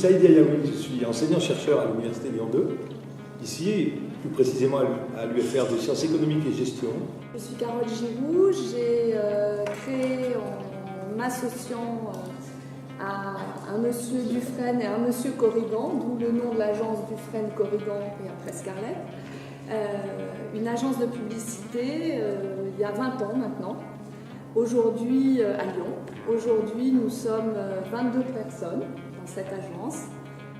Saïd Yaoui, je suis enseignant-chercheur à l'Université Lyon 2, ici, plus précisément à l'UFR de sciences économiques et gestion. Je suis Carole Giroux, j'ai créé en m'associant à un monsieur Dufresne et un monsieur Corrigan, d'où le nom de l'agence Dufresne-Corrigan et après Scarlett, une agence de publicité il y a 20 ans maintenant, aujourd'hui à Lyon. Aujourd'hui, nous sommes 22 personnes dans cette agence.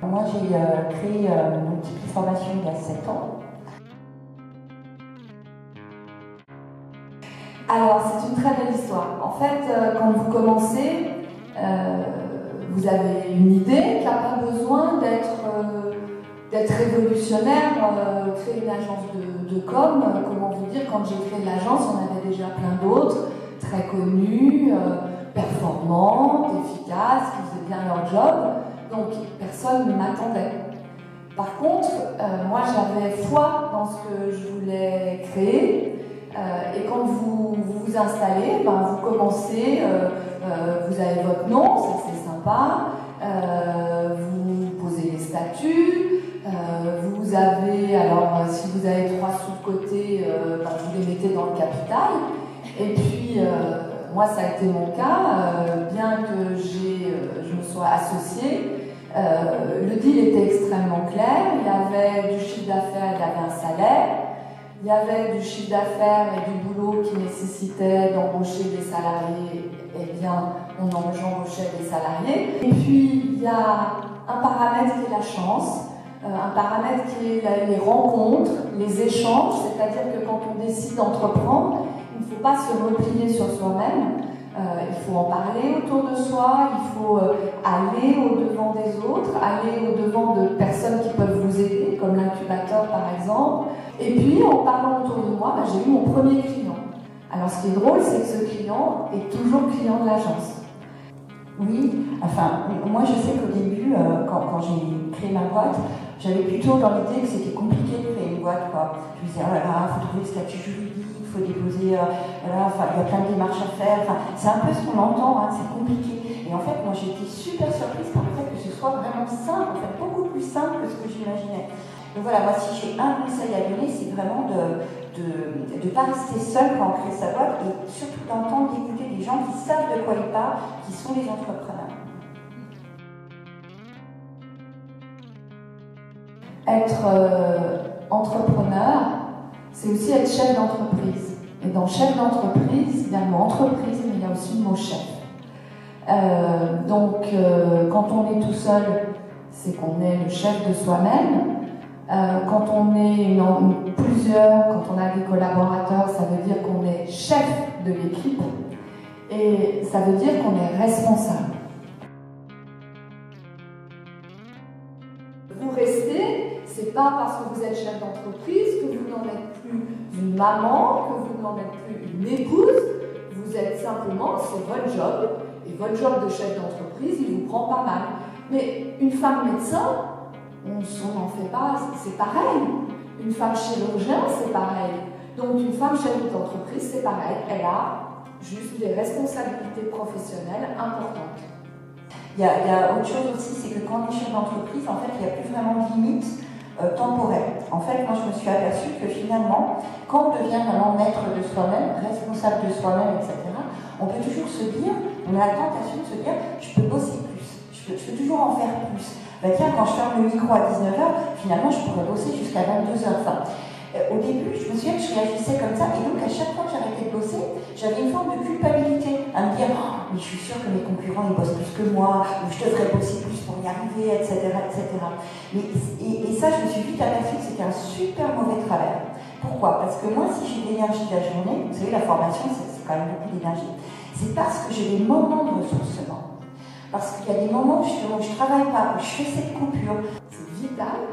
Moi, j'ai créé une petite formation il y a 7 ans. Alors, c'est une très belle histoire. En fait, quand vous commencez, vous avez une idée qui n'a pas besoin d'être révolutionnaire. Créer une agence de com, comment vous dire, quand j'ai créé l'agence, on avait déjà plein d'autres, très connus, performants, efficaces, qui faisaient bien leur job. Donc, personne ne m'attendait. Par contre, moi, j'avais foi dans ce que je voulais créer. Et quand vous vous installez, vous commencez, vous avez votre nom, ça c'est sympa, vous posez les statuts, vous avez, alors si vous avez 3 sous de côté, vous les mettez dans le capital. Et puis, moi ça a été mon cas, bien que je me sois associée, le deal était extrêmement clair, il y avait du chiffre d'affaires, il y avait un salaire. Il y avait du chiffre d'affaires et du boulot qui nécessitait d'embaucher des salariés, eh bien, j'embauchais des salariés. Et puis, il y a un paramètre qui est la chance, un paramètre qui est les rencontres, les échanges, c'est-à-dire que quand on décide d'entreprendre, il ne faut pas se replier sur soi-même, il faut en parler autour de soi, il faut aller au-devant des autres, aller au-devant de personnes qui peuvent vous aider, comme l'incubateur par exemple. Et puis, en parlant autour de moi, j'ai eu mon premier client. Alors, ce qui est drôle, c'est que ce client est toujours client de l'agence. Oui, enfin, moi je sais qu'au début, quand j'ai créé ma boîte, j'avais plutôt dans l'idée que c'était compliqué de créer une boîte, quoi. Je me disais, oh là là, il faut trouver le statut juridique, il faut déposer, voilà, il y a plein de démarches à faire. C'est un peu ce qu'on entend, c'est compliqué. Et en fait, moi j'ai été super surprise par le fait que ce soit vraiment simple, en fait, beaucoup plus simple que ce que j'imaginais. Donc voilà, moi si j'ai un conseil à donner, c'est vraiment de ne pas rester seul quand on crée sa boîte et surtout d'entendre, d'écouter des gens qui savent de quoi ils parlent, qui sont les entrepreneurs. Être entrepreneur, c'est aussi être chef d'entreprise. Et dans chef d'entreprise, il y a le mot entreprise, mais il y a aussi le mot chef. Quand on est tout seul, c'est qu'on est le chef de soi-même. Quand on est plusieurs, quand on a des collaborateurs, ça veut dire qu'on est chef de l'équipe et ça veut dire qu'on est responsable. Vous restez, c'est pas parce que vous êtes chef d'entreprise que vous n'en êtes plus une maman, que vous n'en êtes plus une épouse. Vous êtes simplement, c'est votre job, et votre job de chef d'entreprise, il vous prend pas mal. Mais une femme médecin, on n'en fait pas, c'est pareil. Une femme chirurgien, c'est pareil. Donc une femme chef d'entreprise, c'est pareil. Elle a juste des responsabilités professionnelles importantes. Il y a autre chose aussi, c'est que quand on est chef d'entreprise, en fait, il n'y a plus vraiment de limite temporelle. En fait, moi, je me suis aperçue que finalement, quand on devient vraiment maître de soi-même, responsable de soi-même, etc., on peut toujours se dire, on a la tentation de se dire, je peux bosser plus, je peux toujours en faire plus. Tiens, quand je ferme le micro à 19h, finalement, je pourrais bosser jusqu'à 22h. Au début, je me souviens que je réagissais comme ça, et donc à chaque fois que j'arrêtais de bosser, j'avais une forme de culpabilité, à me dire « mais je suis sûre que mes concurrents, ils bossent plus que moi, ou je devrais bosser plus pour y arriver, etc. etc. » Et ça, je me suis vite aperçue que c'était un super mauvais travail. Pourquoi? Parce que moi, si j'ai de l'énergie de la journée, vous savez, la formation, c'est quand même beaucoup d'énergie, c'est parce que j'ai des moments de ressourcement. Parce qu'il y a des moments où je ne travaille pas, où je fais cette coupure. C'est vital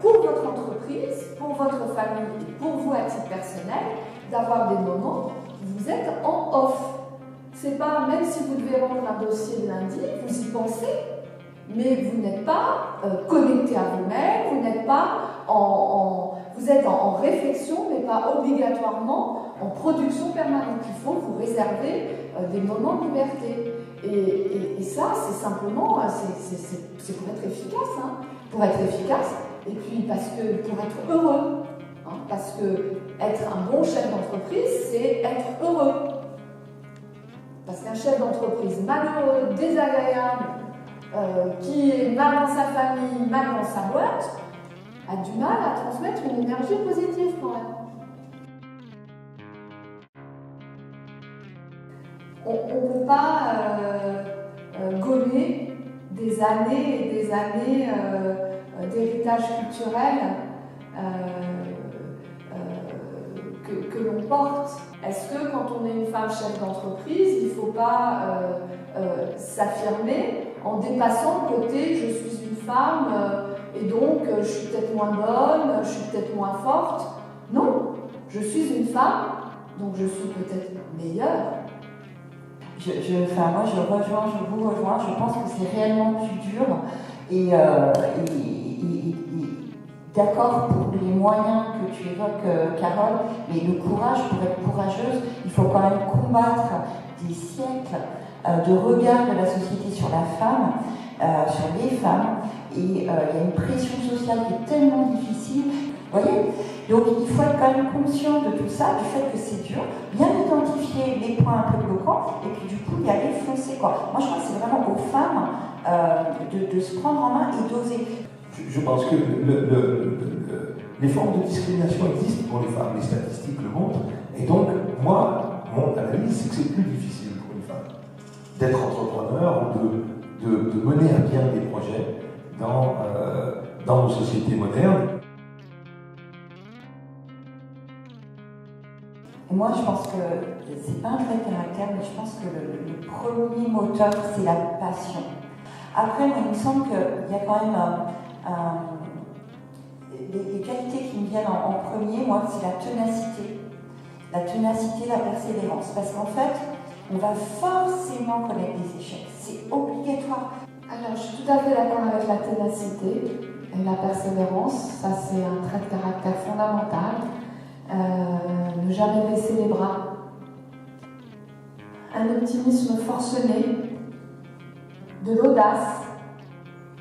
pour votre entreprise, pour votre famille et pour vous à titre personnel, d'avoir des moments où vous êtes en off. C'est pas, même si vous devez rendre un dossier le lundi, vous y pensez, mais vous n'êtes pas connecté à vous-même, vous n'êtes pas vous êtes en réflexion, mais pas obligatoirement en production permanente. Il faut vous réserver des moments de liberté. Et ça, c'est simplement, c'est pour être efficace. Hein. Pour être efficace, et puis pour être heureux. Hein, parce que être un bon chef d'entreprise, c'est être heureux. Parce qu'un chef d'entreprise malheureux, désagréable, qui est mal dans sa famille, mal dans sa boîte, a du mal à transmettre une énergie positive quand même. On ne peut pas gommer des années et des années d'héritage culturel que l'on porte. Est-ce que quand on est une femme chef d'entreprise, il ne faut pas s'affirmer en dépassant le côté « je suis une femme et donc je suis peut-être moins bonne, je suis peut-être moins forte ». Non, je suis une femme, donc je suis peut-être meilleure. Moi, je vous rejoins, je pense que c'est réellement plus dur et d'accord pour les moyens que tu évoques, Carole, mais le courage, pour être courageuse, il faut quand même combattre des siècles de regard de la société sur la femme, sur les femmes, et il y a une pression sociale qui est tellement difficile. Vous voyez ? Donc il faut être quand même conscient de tout ça, du fait que c'est dur, bien identifier les points un peu bloquants, et puis du coup y aller foncer, quoi. Moi je crois que c'est vraiment aux femmes de se prendre en main et d'oser. Je pense que les formes de discrimination existent pour les femmes, les statistiques le montrent, et donc moi, mon analyse, c'est que c'est plus difficile pour une femme d'être entrepreneur ou de mener à bien des projets dans nos sociétés modernes. Et moi, je pense que c'est pas un trait de caractère, mais je pense que le premier moteur, c'est la passion. Après, moi, il me semble qu'il y a quand même les qualités qui me viennent en premier, moi, c'est la ténacité. La ténacité, la persévérance. Parce qu'en fait, on va forcément connaître des échecs. C'est obligatoire. Alors, je suis tout à fait d'accord avec la ténacité et la persévérance. Ça, c'est un trait de caractère fondamental. Ne jamais baisser les bras. Un optimisme forcené, de l'audace,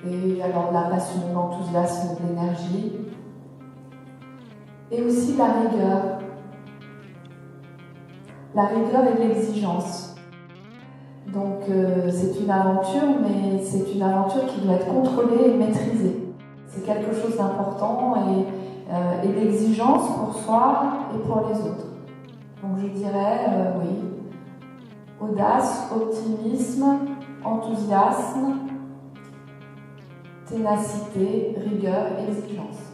et alors de la passion, de l'enthousiasme, de l'énergie, et aussi de la rigueur. La rigueur et l'exigence. Donc c'est une aventure, mais c'est une aventure qui doit être contrôlée et maîtrisée. C'est quelque chose d'important et l'exigence pour soi et pour les autres. Donc je dirais, oui, audace, optimisme, enthousiasme, ténacité, rigueur, exigence.